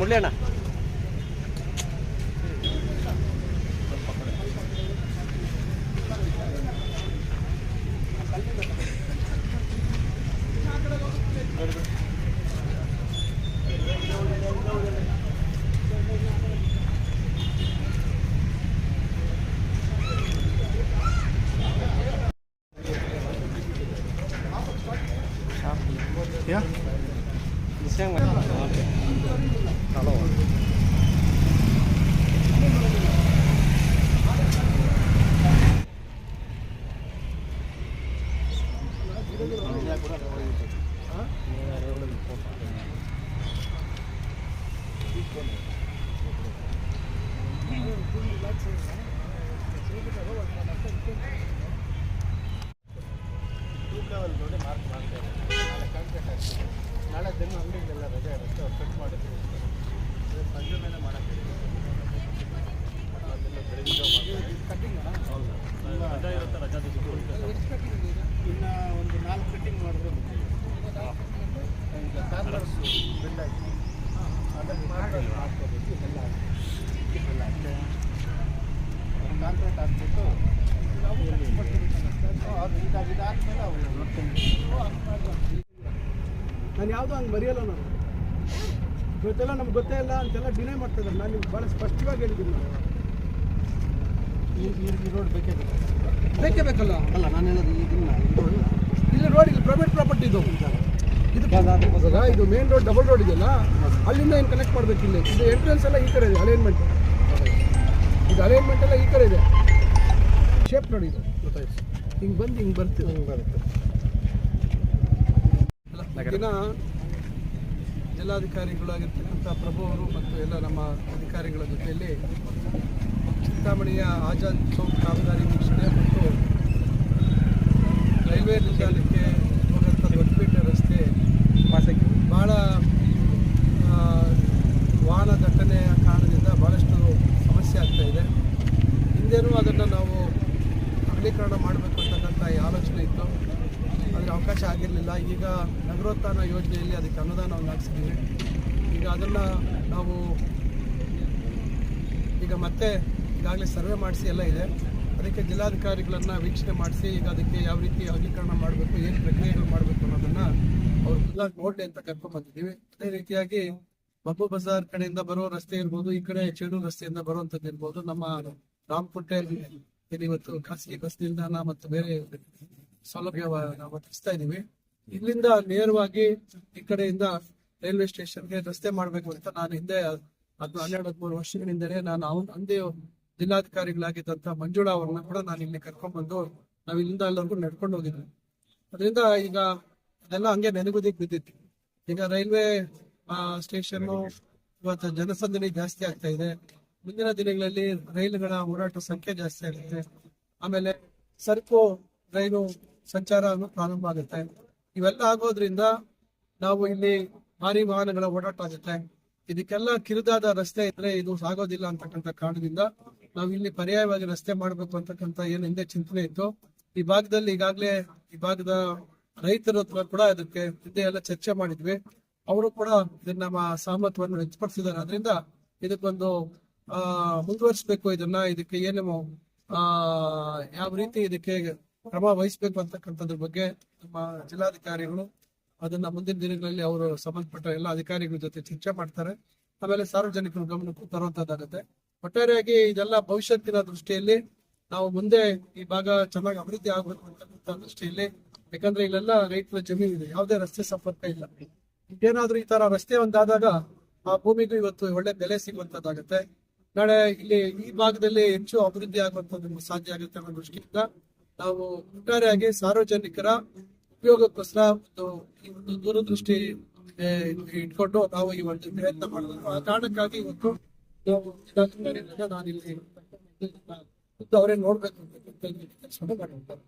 ಮುಳ್ಳಿಯಣ್ಣ Ya. Siang Mas. Oke. Halo. ನಾಳೆ ದಿನ ಅಂಗಡಿಗೆಲ್ಲ ರಜೆ ಇರುತ್ತೆ ಅವ್ರು ಕಟ್ ಮಾಡಿದ್ರು ಸಂಜೆ ಮೇಲೆ ಮಾಡೋಕ್ಕೆ ಅದೆಲ್ಲ ಬೆಳಗ್ಗೆ ಕಟ್ಟಿಂಗ್ ರಜೆ ಇರುತ್ತೆ ರಜಾ ಇನ್ನು ಒಂದು 4 ಕಟ್ಟಿಂಗ್ ಮಾಡಿದ್ರೆ ಈಗ ಕಾರ್ನರ್ಸ್ ಬಿಲ್ಡ್ ಆಗಿ ಅದನ್ನು ಮಾಡ್ಕೋಬೇಕು ಇದೆಲ್ಲ ಕಾಂಟ್ರಾಕ್ಟ್ ಹಾಕ್ಬಿಟ್ಟು ಇದಾದ್ಮೇಲೆ ಅವರು ನಾನು ಯಾವುದೋ ಹಂಗೆ ಬರೆಯಲ್ಲ ನಾನು ಇವತ್ತೆಲ್ಲ ನಮ್ಗೆ ಗೊತ್ತೇ ಇಲ್ಲ ಅಂತೆಲ್ಲ ಡಿನೈ ಮಾಡ್ತಿದ್ದಾರೆ. ನಾನು ನಿಮ್ಗೆ ಭಾಳ ಸ್ಪಷ್ಟವಾಗಿ ಹೇಳಿದ್ದೀನಿ. ಈ ರೋಡ್ ಬೇಕೇ ಬೇಕಲ್ಲ ಅಲ್ಲ ನಾನು ಹೇಳೋದು ಇಲ್ಲಿ ರೋಡ್ ಇಲ್ಲಿ ಪ್ರೈವೇಟ್ ಪ್ರಾಪರ್ಟಿ ಇದು ಇದು ಮೇನ್ ರೋಡ್ ಡಬಲ್ ರೋಡ್ ಇದೆಯಲ್ಲ ಅಲ್ಲಿಂದ ಏನು ಕನೆಕ್ಟ್ ಮಾಡಬೇಕಿಲ್ಲ. ಇದು ಎಂಟ್ರೆನ್ಸ್ ಎಲ್ಲ ಈ ಕಡೆ ಇದೆ ಅಲೈನ್ಮೆಂಟ್. ಇದು ಅಲೈನ್ಮೆಂಟ್ ಎಲ್ಲ ಈ ಕಡೆ ಇದೆ. ಶೇಪ್ ನೋಡಿ ಇದು ಗೊತ್ತಾಯ್ತು. ಹಿಂಗೆ ಬಂದು ಹಿಂಗೆ ಬರ್ತೀವಿ ಬರುತ್ತೆ. ದಿನ ಜಿಲ್ಲಾಧಿಕಾರಿಗಳಾಗಿರ್ತಕ್ಕಂಥ ಪ್ರಭು ಅವರು ಮತ್ತು ಎಲ್ಲ ನಮ್ಮ ಅಧಿಕಾರಿಗಳ ಜೊತೆಯಲ್ಲಿ ಚಿಂತಾಮಣಿಯ ಆಜಾದ್ ಚೌಕ್ ಕಾಮಗಾರಿ ವೀಕ್ಷಣೆ ಮತ್ತು ರೈಲ್ವೆ ನಿಲ್ದಾಣಕ್ಕೆ ಹೋಗುವಂಥ ದೊಡ್ಡಪೇಟೆ ರಸ್ತೆ ಭಾಳ ವಾಹನ ದಟ್ಟಣೆಯ ಕಾರಣದಿಂದ ಭಾಳಷ್ಟು ಸಮಸ್ಯೆ ಆಗ್ತಾಯಿದೆ. ಹಿಂದೇನೂ ಅದನ್ನು ನಾವು ಅಗಲೀಕರಣ ಮಾಡಬೇಕು ಅಂತಕ್ಕಂಥ ಈ ಆಲೋಚನೆ ಇತ್ತು. ಅದರ ಅವಕಾಶ ಆಗಿರಲಿಲ್ಲ. ಈಗ ನಗರೋತ್ಥಾನ ಯೋಜನೆಯಲ್ಲಿ ಅದಕ್ಕೆ ಅನುದಾನವನ್ನು ಹಾಕ್ಸಿದ್ದೀವಿ. ಈಗ ಅದನ್ನು ನಾವು ಈಗ ಮತ್ತೆ ಈಗಾಗಲೇ ಸರ್ವೆ ಮಾಡಿಸಿ ಎಲ್ಲ ಇದೆ. ಅದಕ್ಕೆ ಜಿಲ್ಲಾಧಿಕಾರಿಗಳನ್ನು ವೀಕ್ಷಣೆ ಮಾಡಿಸಿ ಈಗ ಅದಕ್ಕೆ ಯಾವ ರೀತಿ ಅಗಲೀಕರಣ ಮಾಡಬೇಕು, ಏನು ಪ್ರಕ್ರಿಯೆಗಳು ಮಾಡಬೇಕು ಅನ್ನೋದನ್ನು ಅವ್ರು ಖುದ್ದಾಗಿ ನೋಡಲಿ ಅಂತ ಕರ್ಕೊಂಡ್ಬಂದಿದ್ದೀವಿ. ಅದೇ ರೀತಿಯಾಗಿ ಬಬ್ಬು ಬಜಾರ್ ಕಡೆಯಿಂದ ಬರೋ ರಸ್ತೆ ಇರ್ಬೋದು, ಈ ಕಡೆ ಚೇಡೂರು ರಸ್ತೆಯಿಂದ ಬರುವಂಥದ್ದು ಇರ್ಬೋದು, ನಮ್ಮ ರಾಮಕುಂಟೆ ಇವತ್ತು ಖಾಸಗಿ ಬಸ್ ನಿಲ್ದಾಣ ಮತ್ತು ಬೇರೆ ಸೌಲಭ್ಯ ನಾವು ಒದಗಿಸ್ತಾ ಇದ್ದೀವಿ. ಇಲ್ಲಿಂದ ನೇರವಾಗಿ ಈ ಕಡೆಯಿಂದ ರೈಲ್ವೆ ಸ್ಟೇಷನ್ಗೆ ರಸ್ತೆ ಮಾಡಬೇಕು ಅಂತ ನಾನು ಹಿಂದೆ 12-13 ವರ್ಷಗಳಿಂದಲೇ ನಾನು ಅಂದೇ ಜಿಲ್ಲಾಧಿಕಾರಿಗಳಾಗಿದ್ದಂಥ ಮಂಜುಳಾ ಅವ್ರನ್ನ ಕೂಡ ನಾನು ಇಲ್ಲಿ ಕರ್ಕೊಂಡ್ಬಂದು ನಾವು ಇಲ್ಲಿಂದ ಎಲ್ಲರಿಗೂ ನಡ್ಕೊಂಡು ಹೋಗಿದ್ವಿ. ಅದರಿಂದ ಈಗ ಅದೆಲ್ಲ ಹಂಗೆ ನೆನಗುದಿಗೆ ಬಿದ್ದಿತ್ತು. ಈಗ ರೈಲ್ವೆ ಸ್ಟೇಷನ್ನು ಇವತ್ತು ಜನಸಂದಣಿ ಜಾಸ್ತಿ ಆಗ್ತಾ ಇದೆ. ಮುಂದಿನ ದಿನಗಳಲ್ಲಿ ರೈಲುಗಳ ಓಡಾಟ ಸಂಖ್ಯೆ ಜಾಸ್ತಿ ಆಗುತ್ತೆ. ಆಮೇಲೆ ಸರಕು ರೈಲು ಸಂಚಾರ ಪ್ರಾರಂಭ ಆಗುತ್ತೆ. ಇವೆಲ್ಲ ಆಗೋದ್ರಿಂದ ನಾವು ಇಲ್ಲಿ ಭಾರಿ ವಾಹನಗಳ ಓಡಾಟ ಆಗುತ್ತೆ. ಇದಕ್ಕೆಲ್ಲ ಕಿರಿದಾದ ರಸ್ತೆ ಇದ್ರೆ ಇದು ಸಾಗೋದಿಲ್ಲ ಅಂತಕ್ಕಂಥ ಕಾರಣದಿಂದ ನಾವು ಇಲ್ಲಿ ಪರ್ಯಾಯವಾಗಿ ರಸ್ತೆ ಮಾಡಬೇಕು ಅಂತಕ್ಕಂಥ ಏನು ಹಿಂದೆ ಚಿಂತನೆ ಇತ್ತು. ಈ ಭಾಗದಲ್ಲಿ ಈಗಾಗಲೇ ಈ ಭಾಗದ ರೈತರ ಹತ್ರ ಕೂಡ ಇದಕ್ಕೆ ಹಿಂದೆ ಎಲ್ಲ ಚರ್ಚೆ ಮಾಡಿದ್ವಿ. ಅವರು ಕೂಡ ಇದನ್ನ ನಮ್ಮ ಸಹಮತವನ್ನು ವ್ಯಕ್ತಪಡಿಸಿದ್ದಾರೆ. ಅದರಿಂದ ಇದಕ್ಕೊಂದು ಮುಂದುವರಿಸಬೇಕು. ಇದಕ್ಕೆ ಏನು ಯಾವ ರೀತಿ ಇದಕ್ಕೆ ಕ್ರಮ ವಹಿಸಬೇಕು ಅಂತಕ್ಕಂಥದ್ರ ಬಗ್ಗೆ ನಮ್ಮ ಜಿಲ್ಲಾಧಿಕಾರಿಗಳು ಅದನ್ನ ಮುಂದಿನ ದಿನಗಳಲ್ಲಿ ಅವರು ಸಂಬಂಧಪಟ್ಟ ಎಲ್ಲ ಅಧಿಕಾರಿಗಳ ಜೊತೆ ಚರ್ಚೆ ಮಾಡ್ತಾರೆ. ಆಮೇಲೆ ಸಾರ್ವಜನಿಕರ ಗಮನಕ್ಕೂ ತರುವಂತದ್ದಾಗುತ್ತೆ. ಒಟ್ಟಾರೆಯಾಗಿ ಇದೆಲ್ಲ ಭವಿಷ್ಯತ್ತಿನ ದೃಷ್ಟಿಯಲ್ಲಿ ನಾವು ಮುಂದೆ ಈ ಭಾಗ ಚೆನ್ನಾಗಿ ಅಭಿವೃದ್ಧಿ ಆಗಬೇಕು ಅಂತಕ್ಕಂಥ ದೃಷ್ಟಿಯಲ್ಲಿ, ಯಾಕಂದ್ರೆ ಇಲ್ಲೆಲ್ಲ ರೈತರ ಜಮೀನು ಇದೆ, ಯಾವುದೇ ರಸ್ತೆ ಸಂಪರ್ಕ ಇಲ್ಲ. ಏನಾದ್ರೂ ಈ ತರ ರಸ್ತೆ ಒಂದಾದಾಗ ಆ ಭೂಮಿಗೂ ಇವತ್ತು ಒಳ್ಳೆ ಬೆಲೆ ಸಿಗುವಂತದ್ದಾಗುತ್ತೆ. ನಾಳೆ ಇಲ್ಲಿ ಈ ಭಾಗದಲ್ಲಿ ಹೆಚ್ಚು ಅಭಿವೃದ್ಧಿ ಆಗುವಂತದ್ದು ಸಾಧ್ಯ ಆಗುತ್ತೆ ಅನ್ನೋ ದೃಷ್ಟಿಯಿಂದ ನಾವು ಒಟ್ಟಾರೆಯಾಗಿ ಸಾರ್ವಜನಿಕರ ಉಪಯೋಗಕ್ಕೋಸ್ಕರ ಒಂದು ದೂರದೃಷ್ಟಿ ಇಟ್ಕೊಂಡು ನಾವು ಈ ಒಂದು ಪ್ರಯತ್ನ ಮಾಡಿದ್ರು. ಆ ಕಾರಣಕ್ಕಾಗಿ ಇವತ್ತು ನಾನಿಲ್ಲಿ ಅವರೇ ನೋಡ್ಬೇಕು ಅಂತ ಕೆಲಸ ಮಾಡಿರ್ತಾರೆ.